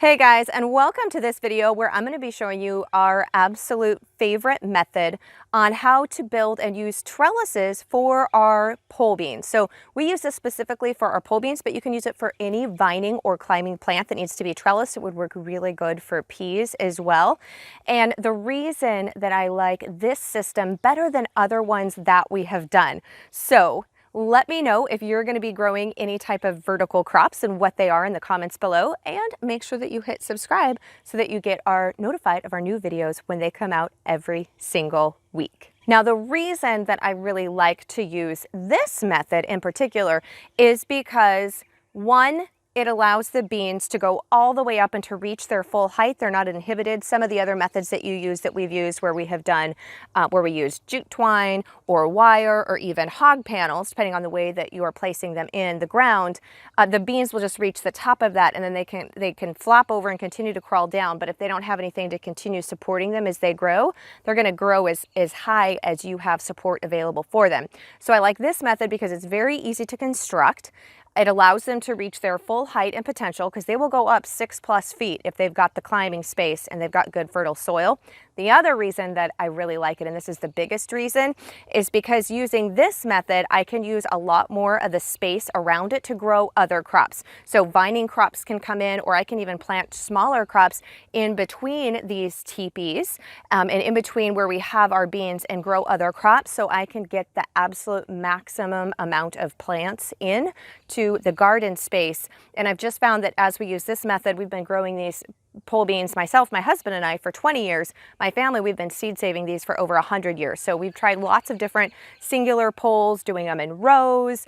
Hey guys, and welcome to this video where I'm going to be showing you our absolute favorite method on how to build and use trellises for our pole beans. So we use this specifically for our pole beans, but you can use it for any vining or climbing plant that needs to be trellised. It would work really good for peas as well. And the reason that I like this system better than other ones that we have done. So let me know if you're going to be growing any type of vertical crops and what they are in the comments below, and make sure that you hit subscribe so that you get notified of our new videos when they come out every single week. Now, the reason that I really like to use this method in particular is because, one, it allows the beans to go all the way up and to reach their full height. They're not inhibited. Some of the other methods that you use that we've used where we have done, where we use jute twine or wire or even hog panels, depending on the way that you are placing them in the ground, the beans will just reach the top of that and then they can flop over and continue to crawl down. But if they don't have anything to continue supporting them as they grow, they're going to grow as high as you have support available for them. So I like this method because it's very easy to construct. It allows them to reach their full height and potential because they will go up 6+ feet if they've got the climbing space and they've got good fertile soil. The other reason that I really like it, and this is the biggest reason, is because using this method, I can use a lot more of the space around it to grow other crops. So vining crops can come in, or I can even plant smaller crops in between these teepees and in between where we have our beans and grow other crops, so I can get the absolute maximum amount of plants in to the garden space. And I've just found that as we use this method, we've been growing these pole beans, myself, my husband and I, for 20 years. My family, we've been seed saving these for over 100 years. So we've tried lots of different singular poles, doing them in rows,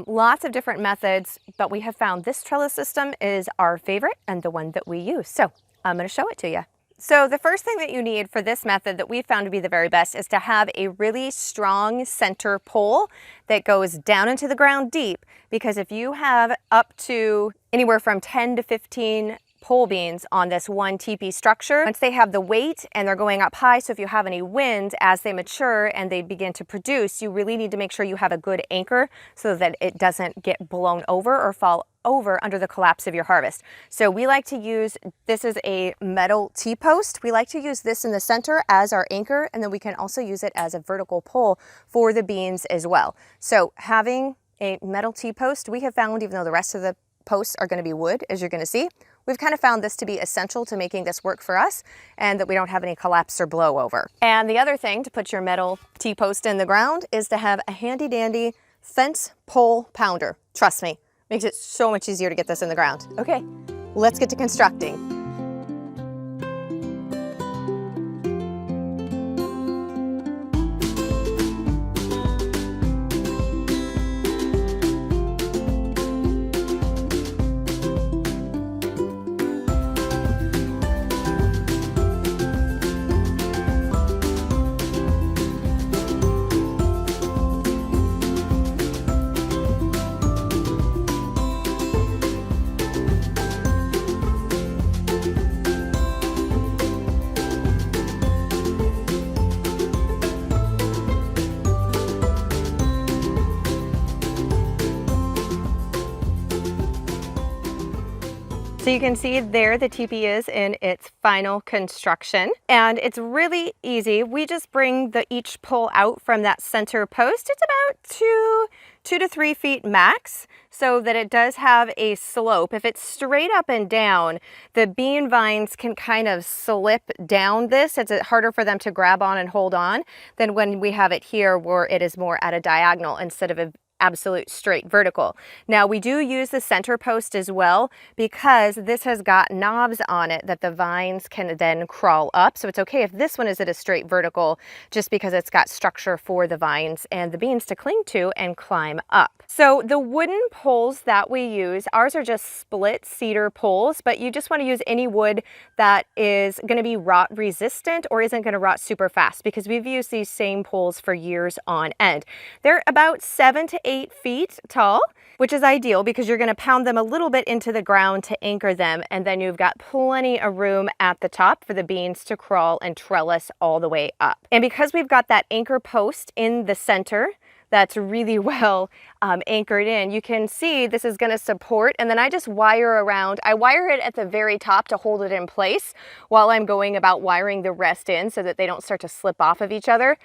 lots of different methods, but we have found this trellis system is our favorite and the one that we use. So I'm going to show it to you. So the first thing that you need for this method that we've found to be the very best is to have a really strong center pole that goes down into the ground deep, because if you have up to anywhere from 10 to 15 pole beans on this one teepee structure, once they have the weight and they're going up high, so if you have any wind as they mature and they begin to produce, you really need to make sure you have a good anchor so that it doesn't get blown over or fall over under the collapse of your harvest. So we like to use, this is a metal T-post. We like to use this in the center as our anchor, and then we can also use it as a vertical pole for the beans as well. So having a metal T-post, we have found, even though the rest of the posts are going to be wood, as you're going to see, we've kind of found this to be essential to making this work for us and that we don't have any collapse or blowover. And the other thing to put your metal T-post in the ground is to have a handy dandy fence pole pounder. Trust me, makes it so much easier to get this in the ground. Okay, let's get to constructing. So you can see there the teepee is in its final construction, and it's really easy. We just bring each pole out from that center post. It's about 2 to 3 feet max, so that it does have a slope. If it's straight up and down, the bean vines can kind of slip down this. It's harder for them to grab on and hold on than when we have it here where it is more at a diagonal instead of a absolute straight vertical. Now we do use the center post as well because this has got knobs on it that the vines can then crawl up. So it's okay if this one is at a straight vertical, just because it's got structure for the vines and the beans to cling to and climb up. So the wooden poles that we use, ours are just split cedar poles, but you just want to use any wood that is going to be rot resistant or isn't going to rot super fast, because we've used these same poles for years on end. They're about 7 to 8 feet tall, which is ideal because you're going to pound them a little bit into the ground to anchor them, and then you've got plenty of room at the top for the beans to crawl and trellis all the way up. And because we've got that anchor post in the center, that's really well anchored in. You can see this is going to support, and then I just wire around. I wire it at the very top to hold it in place while I'm going about wiring the rest in so that they don't start to slip off of each other.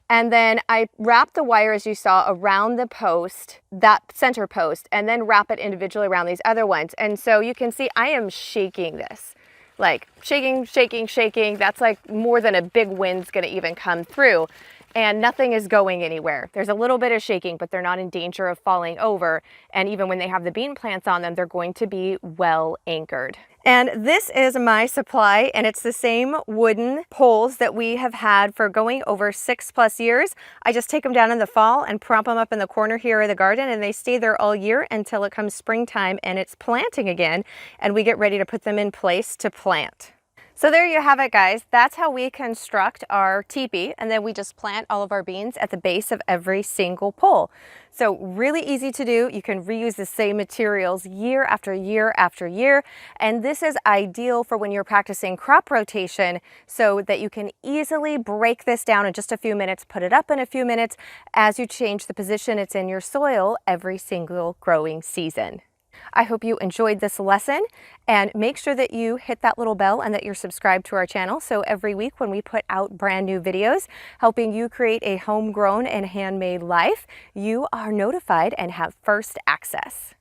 And then I wrap the wire, as you saw, around the post, that center post, and then wrap it individually around these other ones. And so you can see I am shaking this, like shaking, shaking, shaking. That's like more than a big wind's gonna even come through. And nothing is going anywhere. There's a little bit of shaking, but they're not in danger of falling over. And even when they have the bean plants on them, they're going to be well anchored. And this is my supply, and it's the same wooden poles that we have had for going over 6+ years. I just take them down in the fall and prop them up in the corner here of the garden, and they stay there all year until it comes springtime and it's planting again, and we get ready to put them in place to plant. So there you have it, guys. That's how we construct our teepee, and then we just plant all of our beans at the base of every single pole. So really easy to do. You can reuse the same materials year after year after year, and this is ideal for when you're practicing crop rotation so that you can easily break this down in just a few minutes, put it up in a few minutes as you change the position it's in your soil every single growing season. I hope you enjoyed this lesson, and make sure that you hit that little bell and that you're subscribed to our channel, so every week when we put out brand new videos helping you create a homegrown and handmade life, you are notified and have first access.